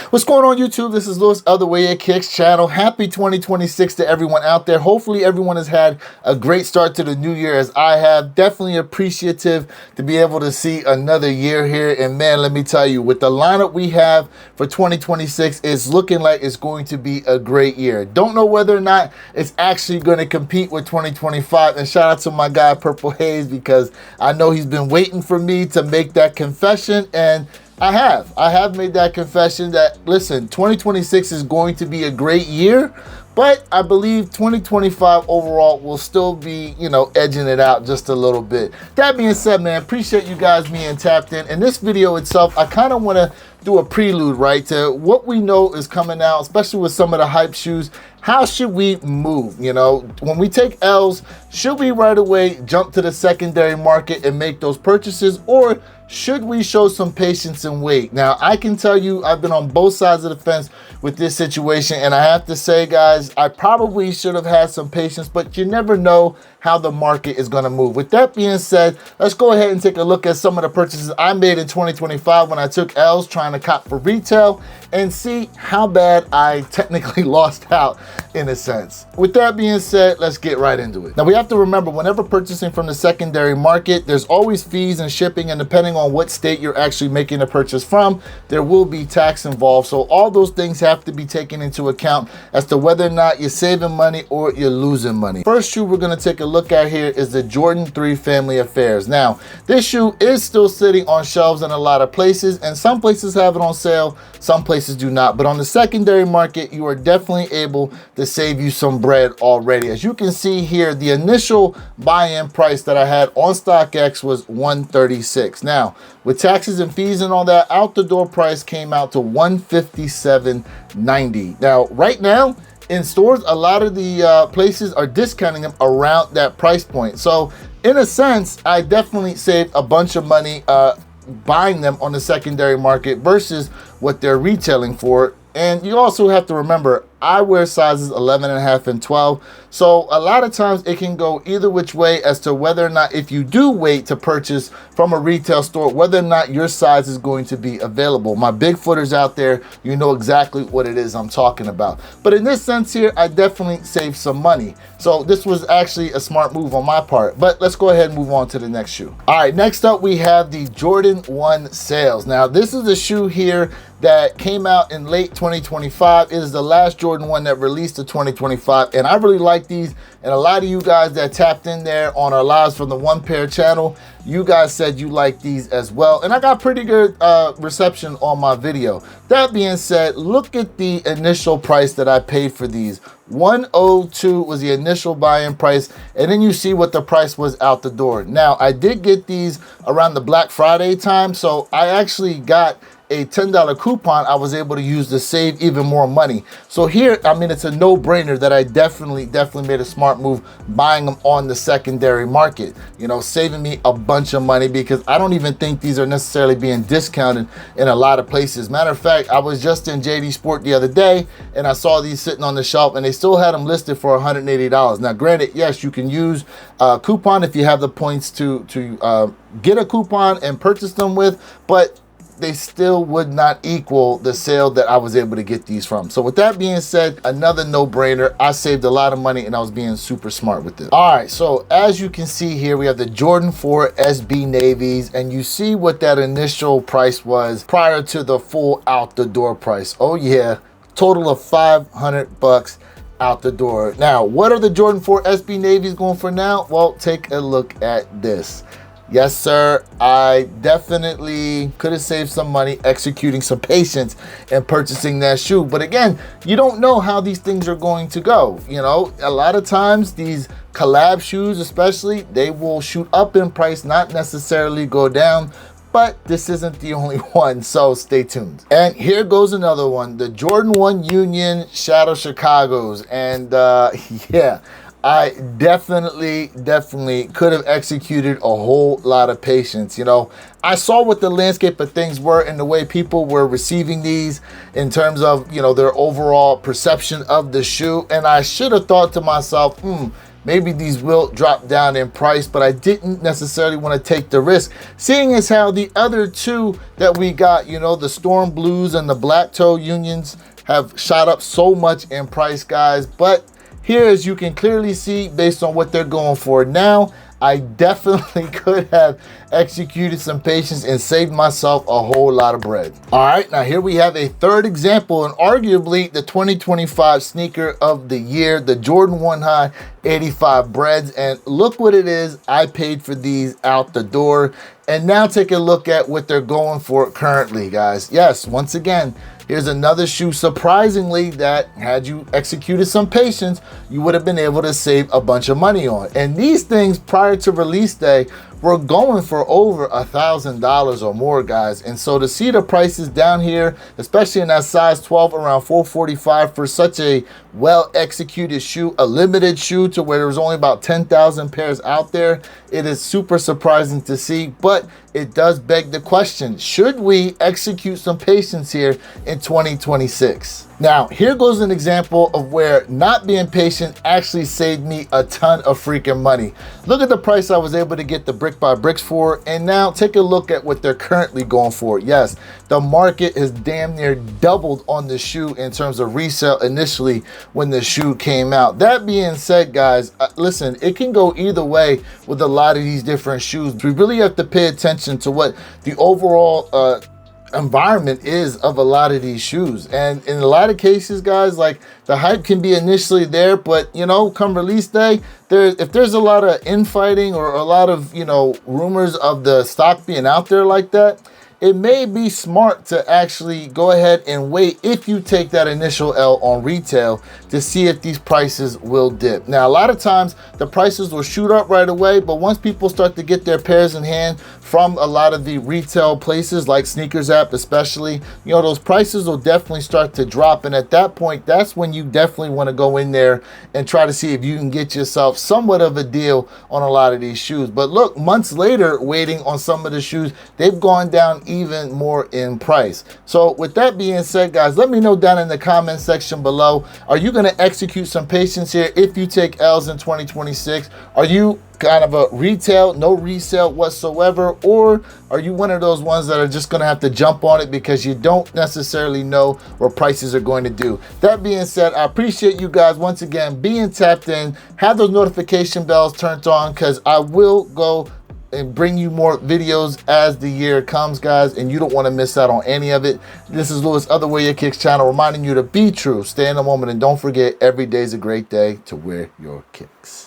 What's going on, YouTube? This is Louis of the Way It Kicks channel. Happy 2026 to everyone out there. Hopefully everyone has had a great start to the new year as I have. Definitely appreciative to be able to see another year here. And man, let me tell you, with the lineup we have for 2026, it's looking like it's going to be a great year. Don't know whether or not it's actually going to compete with 2025. And shout out to my guy Purple Haze, because I know he's been waiting for me to make that confession, and I have made that confession that, listen, 2026 is going to be a great year, but I believe 2025 overall will still be, edging it out just a little bit. That being said, man, appreciate you guys being tapped in. In this video itself, I kind of want to do a prelude, right, to what we know is coming out, especially with some of the hype shoes. How should we move? When we take L's, should we right away jump to the secondary market and make those purchases, or should we show some patience and wait? Now, I can tell you I've been on both sides of the fence with this situation, and I have to say, guys, I probably should have had some patience, but you never know how the market is going to move. With that being said, let's go ahead and take a look at some of the purchases I made in 2025 when I took L's trying to cop for retail, and see how bad I technically lost out in a sense. With that being said, let's get right into it. Now, we have to remember, whenever purchasing from the secondary market, there's always fees and shipping, and depending on what state you're actually making a purchase from, there will be tax involved. So all those things have to be taken into account as to whether or not you're saving money or you're losing money. First shoe we're going to take a look at here is the Jordan 3 Family Affairs. Now, this shoe is still sitting on shelves in a lot of places, and some places have it on sale, some places do not. But on the secondary market, you are definitely able to save you some bread already. As you can see here, the initial buy-in price that I had on StockX was $136. Now, with taxes and fees and all that, out the door price came out to $157.90. Now, right now, in stores, a lot of the places are discounting them around that price point. So in a sense, I definitely saved a bunch of money buying them on the secondary market versus what they're retailing for. And you also have to remember, I wear sizes 11.5 and 12. So a lot of times it can go either which way as to whether or not, if you do wait to purchase from a retail store, whether or not your size is going to be available. My big footers out there, you know exactly what it is I'm talking about. But in this sense here, I definitely saved some money. So this was actually a smart move on my part. But let's go ahead and move on to the next shoe. All right, next up we have the Jordan 1 Sales. Now, this is a shoe here that came out in late 2025. It is the last Jordan 1 that released to 2025, and I really like these. And a lot of you guys that tapped in there on our lives from the One Pair channel, you guys said you like these as well, and I got pretty good reception on my video. That being said, look at the initial price that I paid for these. $102 was the initial buy-in price, and then you see what the price was out the door. Now, I did get these around the Black Friday time, so I actually got a $10 coupon I was able to use to save even more money. So here, I mean, it's a no-brainer that I definitely made a smart move buying them on the secondary market, saving me a bunch of money, because I don't even think these are necessarily being discounted in a lot of places. Matter of fact, I was just in JD Sport the other day and I saw these sitting on the shelf, and they still had them listed for $180. Now, granted, yes, you can use a coupon if you have the points to get a coupon and purchase them with, but they still would not equal the sale that I was able to get these from. So with that being said, another no-brainer. I saved a lot of money and I was being super smart with it. All right, so as you can see here, we have the Jordan 4 SB Navies, and you see what that initial price was prior to the full out the door price. Oh yeah, total of $500 out the door. Now, what are the Jordan 4 SB Navies going for now? Well, take a look at this. Yes, sir, I definitely could have saved some money executing some patience and purchasing that shoe. But again, you don't know how these things are going to go. A lot of times these collab shoes especially, they will shoot up in price, not necessarily go down. But this isn't the only one, so stay tuned. And here goes another one, the Jordan 1 Union Shadow Chicago's. And yeah, I definitely could have executed a whole lot of patience. I saw what the landscape of things were and the way people were receiving these in terms of, their overall perception of the shoe. And I should have thought to myself, maybe these will drop down in price, but I didn't necessarily want to take the risk, seeing as how the other two that we got, you know, the Storm Blues and the Black Toe Unions have shot up so much in price, guys. But here, as you can clearly see, based on what they're going for now, I definitely could have executed some patience and saved myself a whole lot of bread. All right, now here we have a third example, and arguably the 2025 sneaker of the year, the Jordan 1 High 85 breads. And look what it is I paid for these out the door. And now take a look at what they're going for currently, guys. Yes, once again, here's another shoe, surprisingly, that had you executed some patience, you would have been able to save a bunch of money on. And these things prior to release day were going for over $1,000 or more, guys. And so to see the prices down here, especially in that size 12 around $445 for such a well executed shoe, a limited shoe to where there was only about 10,000 pairs out there, it is super surprising to see. But it does beg the question, should we execute some patience here in 2026? Now, here goes an example of where not being patient actually saved me a ton of freaking money. Look at the price I was able to get the brick by bricks for, and now take a look at what they're currently going for. Yes, the market has damn near doubled on the shoe in terms of resale initially when the shoe came out. That being said, guys, listen, it can go either way with a lot of these different shoes. We really have to pay attention to what the overall environment is of a lot of these shoes. And in a lot of cases, guys, like the hype can be initially there, but you know, come release day, if there's a lot of infighting or a lot of, you know, rumors of the stock being out there like that, it may be smart to actually go ahead and wait if you take that initial L on retail to see if these prices will dip. Now, a lot of times the prices will shoot up right away, but once people start to get their pairs in hand from a lot of the retail places like Sneakers App especially, you know, those prices will definitely start to drop. And at that point, that's when you definitely want to go in there and try to see if you can get yourself somewhat of a deal on a lot of these shoes. But look, months later, waiting on some of the shoes, they've gone down even more in price. So with that being said, guys, let me know down in the comment section below, are you going to execute some patience here if you take L's in 2026? Are you kind of a retail, no resale whatsoever, or are you one of those ones that are just going to have to jump on it because you don't necessarily know what prices are going to do? That being said, I appreciate you guys once again being tapped in. Have those notification bells turned on, because I will go and bring you more videos as the year comes, guys, and you don't want to miss out on any of it. This is Lewis, Other Way Your Kicks channel, reminding you to be true, stay in the moment, and don't forget, every day is a great day to wear your kicks.